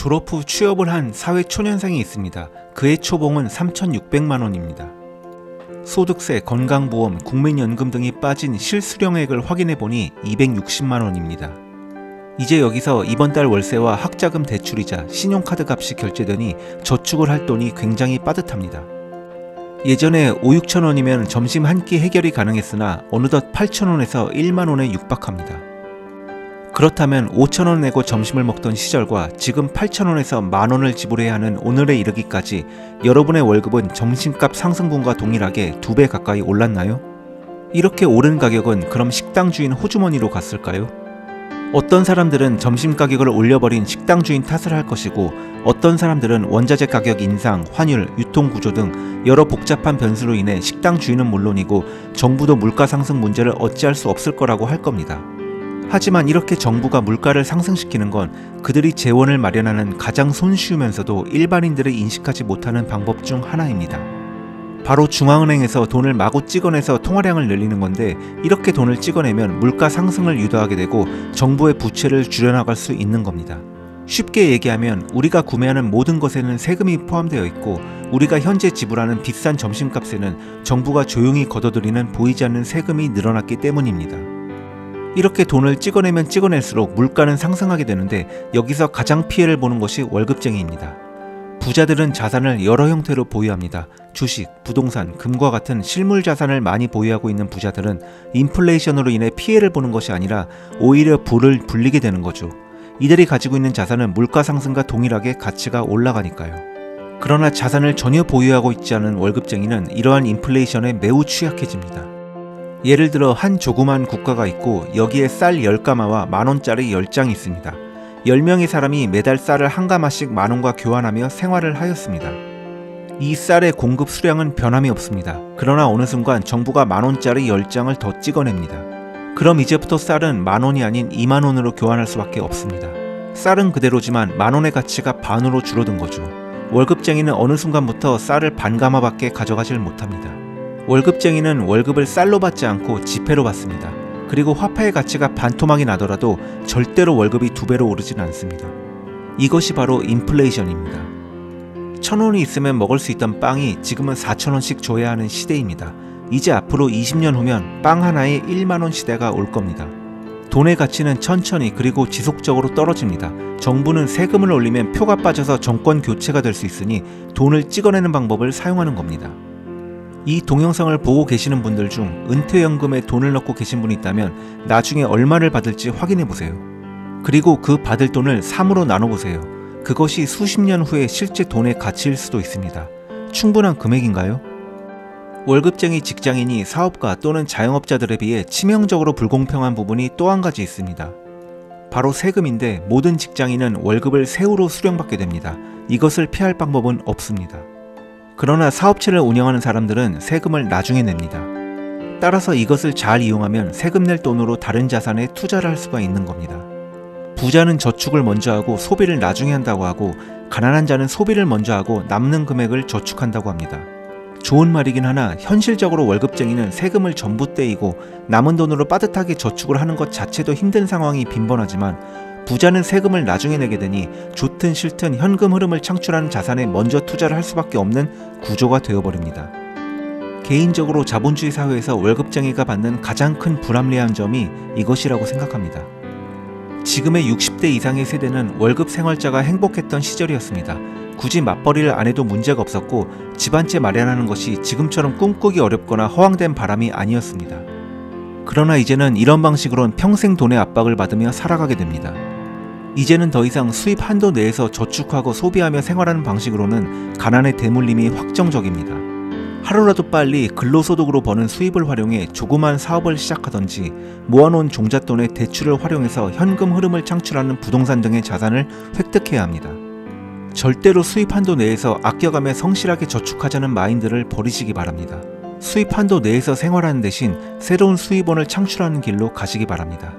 졸업 후 취업을 한 사회초년생이 있습니다. 그의 초봉은 3,600만 원입니다. 소득세, 건강보험, 국민연금 등이 빠진 실수령액을 확인해보니 260만 원입니다. 이제 여기서 이번 달 월세와 학자금 대출이자 신용카드 값이 결제되니 저축을 할 돈이 굉장히 빠듯합니다. 예전에 5, 6천 원이면 점심 한 끼 해결이 가능했으나 어느덧 8천 원에서 1만 원에 육박합니다. 그렇다면 5천 원 내고 점심을 먹던 시절과 지금 8천 원에서 만 원을 지불해야 하는 오늘에 이르기까지 여러분의 월급은 점심값 상승분과 동일하게 2배 가까이 올랐나요? 이렇게 오른 가격은 그럼 식당 주인 호주머니로 갔을까요? 어떤 사람들은 점심 가격을 올려버린 식당 주인 탓을 할 것이고, 어떤 사람들은 원자재 가격 인상, 환율, 유통구조 등 여러 복잡한 변수로 인해 식당 주인은 물론이고 정부도 물가 상승 문제를 어찌할 수 없을 거라고 할 겁니다. 하지만 이렇게 정부가 물가를 상승시키는 건 그들이 재원을 마련하는 가장 손쉬우면서도 일반인들이 인식하지 못하는 방법 중 하나입니다. 바로 중앙은행에서 돈을 마구 찍어내서 통화량을 늘리는 건데, 이렇게 돈을 찍어내면 물가 상승을 유도하게 되고 정부의 부채를 줄여나갈 수 있는 겁니다. 쉽게 얘기하면 우리가 구매하는 모든 것에는 세금이 포함되어 있고, 우리가 현재 지불하는 비싼 점심값에는 정부가 조용히 걷어들이는 보이지 않는 세금이 늘어났기 때문입니다. 이렇게 돈을 찍어내면 찍어낼수록 물가는 상승하게 되는데, 여기서 가장 피해를 보는 것이 월급쟁이입니다. 부자들은 자산을 여러 형태로 보유합니다. 주식, 부동산, 금과 같은 실물 자산을 많이 보유하고 있는 부자들은 인플레이션으로 인해 피해를 보는 것이 아니라 오히려 부를 불리게 되는 거죠. 이들이 가지고 있는 자산은 물가 상승과 동일하게 가치가 올라가니까요. 그러나 자산을 전혀 보유하고 있지 않은 월급쟁이는 이러한 인플레이션에 매우 취약해집니다. 예를 들어 한 조그만 국가가 있고, 여기에 쌀 10가마와 만원짜리 10장이 있습니다. 10명의 사람이 매달 쌀을 한 가마씩 만원과 교환하며 생활을 하였습니다. 이 쌀의 공급 수량은 변함이 없습니다. 그러나 어느 순간 정부가 만원짜리 10장을 더 찍어냅니다. 그럼 이제부터 쌀은 만원이 아닌 2만원으로 교환할 수밖에 없습니다. 쌀은 그대로지만 만원의 가치가 반으로 줄어든 거죠. 월급쟁이는 어느 순간부터 쌀을 반 가마밖에 가져가질 못합니다. 월급쟁이는 월급을 쌀로 받지 않고 지폐로 받습니다. 그리고 화폐의 가치가 반토막이 나더라도 절대로 월급이 2배로 오르진 않습니다. 이것이 바로 인플레이션입니다. 1,000원이 있으면 먹을 수 있던 빵이 지금은 4,000원씩 줘야 하는 시대입니다. 이제 앞으로 20년 후면 빵 하나에 1만원 시대가 올 겁니다. 돈의 가치는 천천히 그리고 지속적으로 떨어집니다. 정부는 세금을 올리면 표가 빠져서 정권 교체가 될 수 있으니 돈을 찍어내는 방법을 사용하는 겁니다. 이 동영상을 보고 계시는 분들 중 은퇴연금에 돈을 넣고 계신 분이 있다면 나중에 얼마를 받을지 확인해보세요. 그리고 그 받을 돈을 3으로 나눠보세요. 그것이 수십 년 후에 실제 돈의 가치일 수도 있습니다. 충분한 금액인가요? 월급쟁이 직장인이 사업가 또는 자영업자들에 비해 치명적으로 불공평한 부분이 또 한 가지 있습니다. 바로 세금인데, 모든 직장인은 월급을 세후로 수령받게 됩니다. 이것을 피할 방법은 없습니다. 그러나 사업체를 운영하는 사람들은 세금을 나중에 냅니다. 따라서 이것을 잘 이용하면 세금 낼 돈으로 다른 자산에 투자를 할 수가 있는 겁니다. 부자는 저축을 먼저 하고 소비를 나중에 한다고 하고, 가난한 자는 소비를 먼저 하고 남는 금액을 저축한다고 합니다. 좋은 말이긴 하나 현실적으로 월급쟁이는 세금을 전부 떼이고 남은 돈으로 빠듯하게 저축을 하는 것 자체도 힘든 상황이 빈번하지만, 부자는 세금을 나중에 내게 되니 좋든 싫든 현금 흐름을 창출하는 자산에 먼저 투자를 할 수밖에 없는 구조가 되어버립니다. 개인적으로 자본주의 사회에서 월급쟁이가 받는 가장 큰 불합리한 점이 이것이라고 생각합니다. 지금의 60대 이상의 세대는 월급 생활자가 행복했던 시절이었습니다. 굳이 맞벌이를 안 해도 문제가 없었고, 집 한 채 마련하는 것이 지금처럼 꿈꾸기 어렵거나 허황된 바람이 아니었습니다. 그러나 이제는 이런 방식으론 평생 돈의 압박을 받으며 살아가게 됩니다. 이제는 더 이상 수입 한도 내에서 저축하고 소비하며 생활하는 방식으로는 가난의 대물림이 확정적입니다. 하루라도 빨리 근로소득으로 버는 수입을 활용해 조그만 사업을 시작하던지, 모아놓은 종잣돈의 대출을 활용해서 현금 흐름을 창출하는 부동산 등의 자산을 획득해야 합니다. 절대로 수입 한도 내에서 아껴가며 성실하게 저축하자는 마인드를 버리시기 바랍니다. 수입 한도 내에서 생활하는 대신 새로운 수입원을 창출하는 길로 가시기 바랍니다.